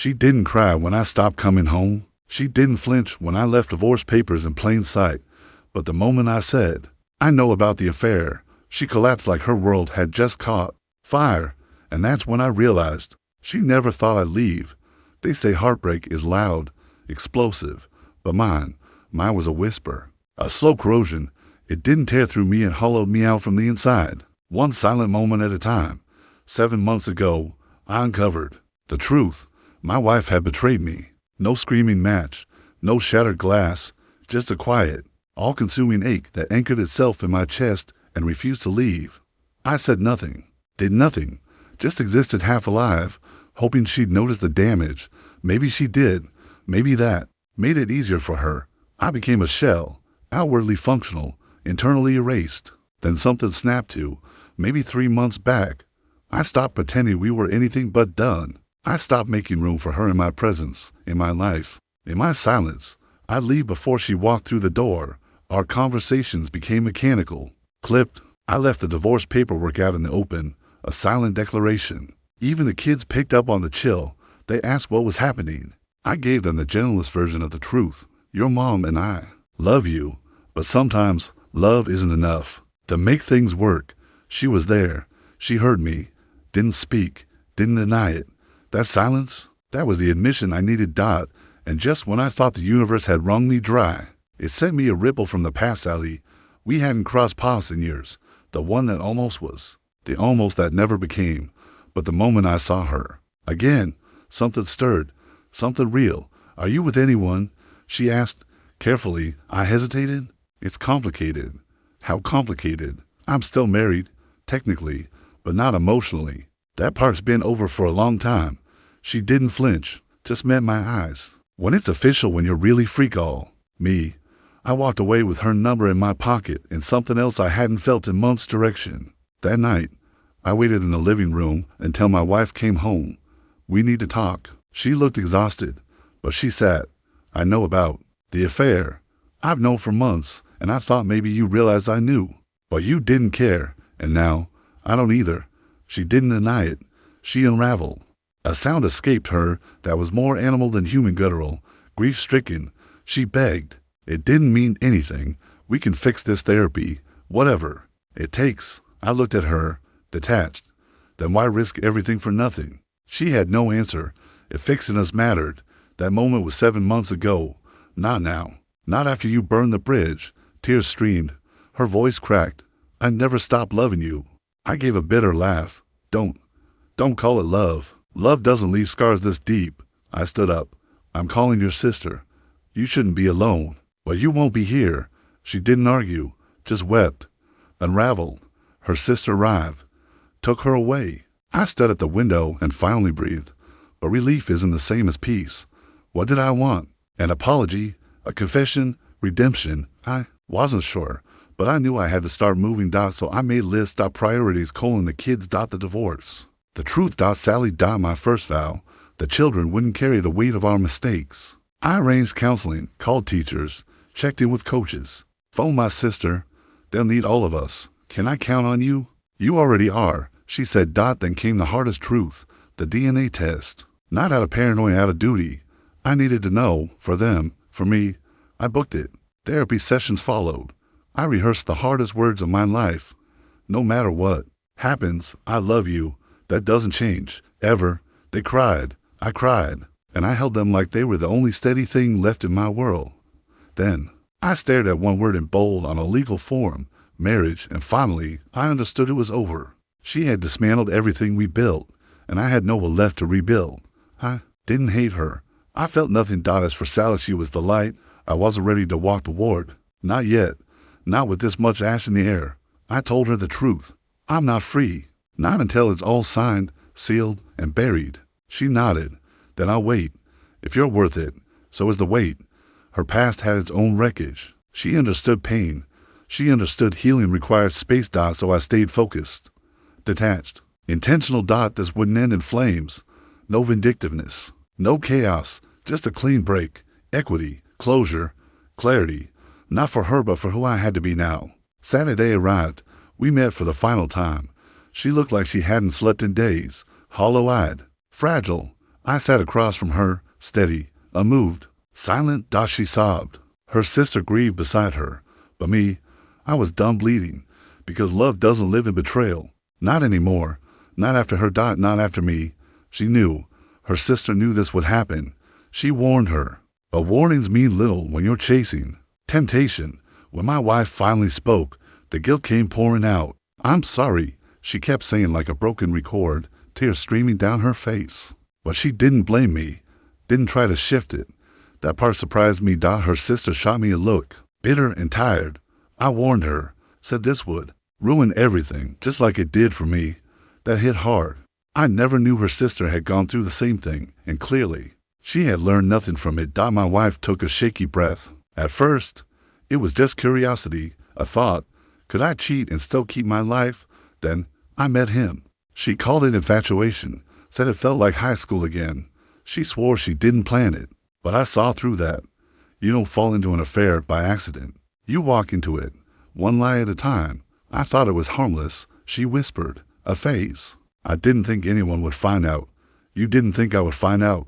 She didn't cry when I stopped coming home. She didn't flinch when I left divorce papers in plain sight. But the moment I said, I know about the affair, she collapsed like her world had just caught fire. And that's when I realized she never thought I'd leave. They say heartbreak is loud, explosive, but mine was a whisper, a slow corrosion. It didn't tear through me and hollowed me out from the inside, one silent moment at a time. 7 months ago, I uncovered the truth. My wife had betrayed me. No screaming match, no shattered glass, just a quiet, all-consuming ache that anchored itself in my chest and refused to leave. I said nothing, did nothing, just existed half alive, hoping she'd notice the damage. Maybe she did. Maybe that made it easier for her. I became a shell, outwardly functional, internally erased. Then something snapped to, maybe 3 months back. I stopped pretending we were anything but done. I stopped making room for her in my presence, in my life, in my silence. I'd leave before she walked through the door. Our conversations became mechanical, clipped. I left the divorce paperwork out in the open, a silent declaration. Even the kids picked up on the chill. They asked what was happening. I gave them the gentlest version of the truth. Your mom and I love you, but sometimes love isn't enough to make things work. She was there. She heard me, didn't speak, didn't deny it. That silence, that was the admission I needed. And just when I thought the universe had wrung me dry, it sent me a ripple from the past Sally. We hadn't crossed paths in years. The one that almost was, the almost that never became. But the moment I saw her again, something stirred, something real. Are you with anyone? She asked carefully. I hesitated. It's complicated. How complicated? I'm still married, technically, but not emotionally. That part's been over for a long time. She didn't flinch, just met my eyes. When it's official, when you're really freak all me. I walked away with her number in my pocket and something else I hadn't felt in months. Direction. That night, I waited in the living room until my wife came home. We need to talk. She looked exhausted, but she sat. I know about the affair. I've known for months, and I thought maybe you realized I knew. But you didn't care, and now I don't either. She didn't deny it. She unraveled. A sound escaped her that was more animal than human, guttural, grief-stricken. She begged. It didn't mean anything. We can fix this, therapy, whatever it takes. I looked at her, detached. Then why risk everything for nothing? She had no answer. If fixing us mattered, that moment was 7 months ago. Not now. Not after you burned the bridge. Tears streamed. Her voice cracked. I never stopped loving you. I gave a bitter laugh. Don't call it love. Love doesn't leave scars this deep. I stood up. I'm calling your sister. You shouldn't be alone. But you won't be here. She didn't argue, just wept. Unraveled. Her sister arrived. Took her away. I stood at the window and finally breathed. But relief isn't the same as peace. What did I want? An apology? A confession? Redemption? I wasn't sure. But I knew I had to start moving. So I made lists. Priorities: the kids. The divorce. The truth. Sally. My first vow. The children wouldn't carry the weight of our mistakes. I arranged counseling, called teachers, checked in with coaches, phoned my sister. They'll need all of us. Can I count on you? You already are, she said. Then came the hardest truth, the DNA test. Not out of paranoia, out of duty. I needed to know, for them, for me. I booked it. Therapy sessions followed. I rehearsed the hardest words of my life. No matter what happens, I love you. That doesn't change, ever. They cried. I cried. And I held them like they were the only steady thing left in my world. Then, I stared at one word in bold on a legal form, marriage, and finally, I understood it was over. She had dismantled everything we built, and I had no one left to rebuild. I didn't hate her. I felt nothing. As for Sally, she was the light I wasn't ready to walk toward. Not yet. Not with this much ash in the air. I told her the truth. I'm not free. Not until it's all signed, sealed, and buried. She nodded. Then I'll wait. If you're worth it, so is the wait. Her past had its own wreckage. She understood pain. She understood healing required space. So I stayed focused. Detached. Intentional. This wouldn't end in flames. No vindictiveness. No chaos. Just a clean break. Equity. Closure. Clarity. Not for her, but for who I had to be now. Saturday arrived. We met for the final time. She looked like she hadn't slept in days. Hollow-eyed. Fragile. I sat across from her, steady, unmoved, silent. She sobbed. Her sister grieved beside her. But me, I was done bleeding, because love doesn't live in betrayal. Not anymore. Not after her. Not after me. She knew. Her sister knew this would happen. She warned her. But warnings mean little when you're chasing temptation. When my wife finally spoke, the guilt came pouring out. I'm sorry, she kept saying like a broken record, tears streaming down her face. But she didn't blame me, didn't try to shift it. That part surprised me. Her sister shot me a look, bitter and tired. I warned her, said this would ruin everything, just like it did for me. That hit hard. I never knew her sister had gone through the same thing, and clearly, she had learned nothing from it. My wife took a shaky breath. At first, it was just curiosity, a thought. Could I cheat and still keep my life? Then, I met him. She called it infatuation, said it felt like high school again. She swore she didn't plan it, but I saw through that. You don't fall into an affair by accident. You walk into it, one lie at a time. I thought it was harmless, she whispered. A phase. I didn't think anyone would find out. You didn't think I would find out?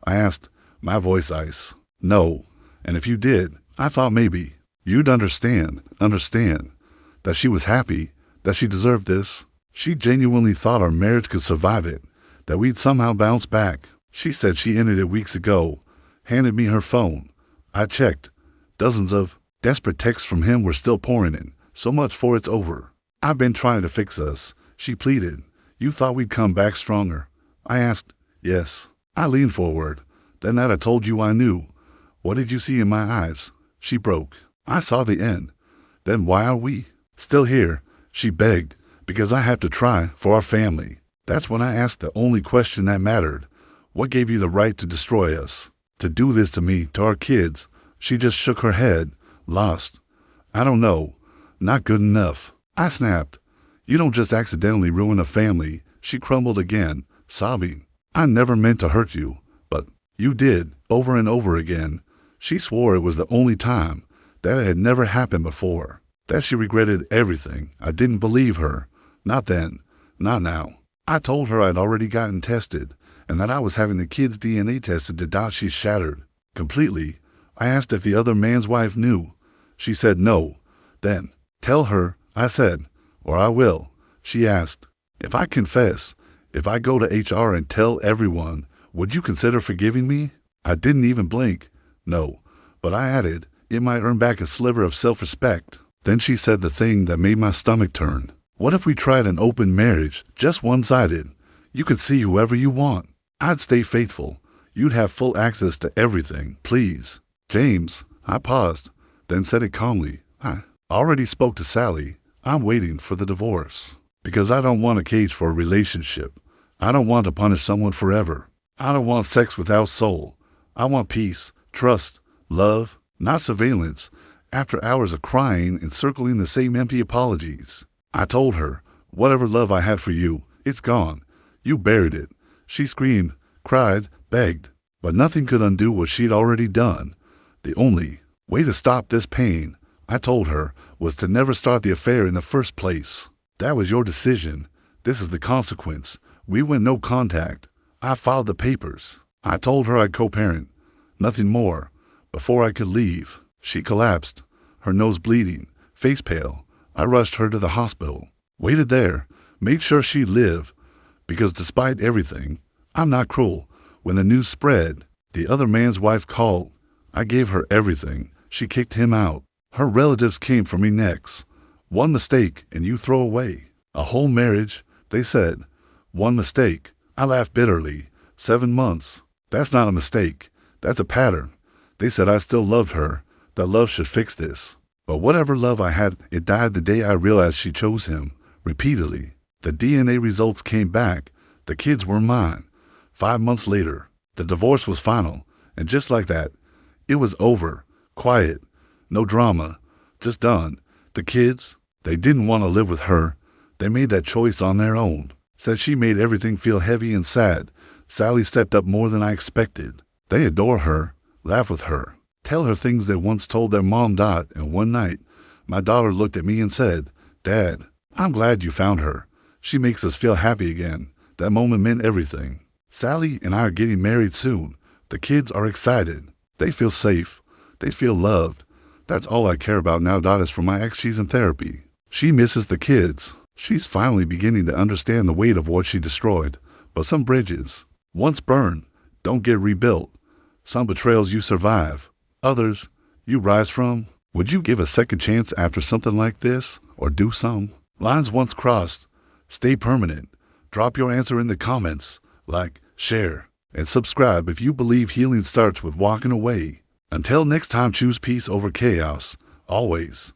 I asked, my voice ice. No, and if you did, I thought maybe you'd understand, that she was happy, that she deserved this. She genuinely thought our marriage could survive it, that we'd somehow bounce back. She said she ended it weeks ago, handed me her phone. I checked. Dozens of desperate texts from him were still pouring in. So much for it's over. I've been trying to fix us, she pleaded. You thought we'd come back stronger. I asked, yes. I leaned forward. Then that I told you I knew. What did you see in my eyes? She broke. I saw the end. Then why are we still here? She begged. Because I have to try for our family. That's when I asked the only question that mattered. What gave you the right to destroy us? To do this to me, to our kids? She just shook her head, lost. I don't know. Not good enough. I snapped. You don't just accidentally ruin a family. She crumbled again, sobbing. I never meant to hurt you, but you did, over and over again. She swore it was the only time, that it had never happened before, that she regretted everything. I didn't believe her. Not then, not now. I told her I'd already gotten tested, and that I was having the kids' DNA tested. She shattered completely. I asked if the other man's wife knew. She said no. Then, tell her, I said, or I will. She asked, if I confess, if I go to HR and tell everyone, would you consider forgiving me? I didn't even blink. No, but I added, it might earn back a sliver of self-respect. Then she said the thing that made my stomach turn. What if we tried an open marriage, just one-sided? You could see whoever you want. I'd stay faithful. You'd have full access to everything. Please. James, I paused, then said it calmly. I already spoke to Sally. I'm waiting for the divorce. Because I don't want a cage for a relationship. I don't want to punish someone forever. I don't want sex without soul. I want peace, trust, love, not surveillance, after hours of crying and circling the same empty apologies. I told her, whatever love I had for you, it's gone. You buried it. She screamed, cried, begged, but nothing could undo what she'd already done. The only way to stop this pain, I told her, was to never start the affair in the first place. That was your decision. This is the consequence. We went no contact. I filed the papers. I told her I'd co-parent. Nothing more. Before I could leave, she collapsed, her nose bleeding, face pale. I rushed her to the hospital. Waited there, made sure she'd live. Because despite everything, I'm not cruel. When the news spread, the other man's wife called. I gave her everything. She kicked him out. Her relatives came for me next. One mistake and you throw away a whole marriage, they said. One mistake. I laughed bitterly. 7 months. That's not a mistake. That's a pattern. They said I still loved her, that love should fix this. But whatever love I had, it died the day I realized she chose him. Repeatedly. The DNA results came back. The kids were mine. 5 months later, the divorce was final. And just like that, it was over. Quiet. No drama. Just done. The kids, they didn't want to live with her. They made that choice on their own. Said she made everything feel heavy and sad. Sally stepped up more than I expected. They adore her, laugh with her, tell her things they once told their mom. And one night, my daughter looked at me and said, Dad, I'm glad you found her. She makes us feel happy again. That moment meant everything. Sally and I are getting married soon. The kids are excited. They feel safe. They feel loved. That's all I care about now. As for my ex, she's in therapy. She misses the kids. She's finally beginning to understand the weight of what she destroyed. But some bridges, once burned, don't get rebuilt. Some betrayals you survive. Others, you rise from. Would you give a second chance after something like this? Or do some? Lines once crossed, stay permanent. Drop your answer in the comments. Like, share, and subscribe if you believe healing starts with walking away. Until next time, choose peace over chaos. Always.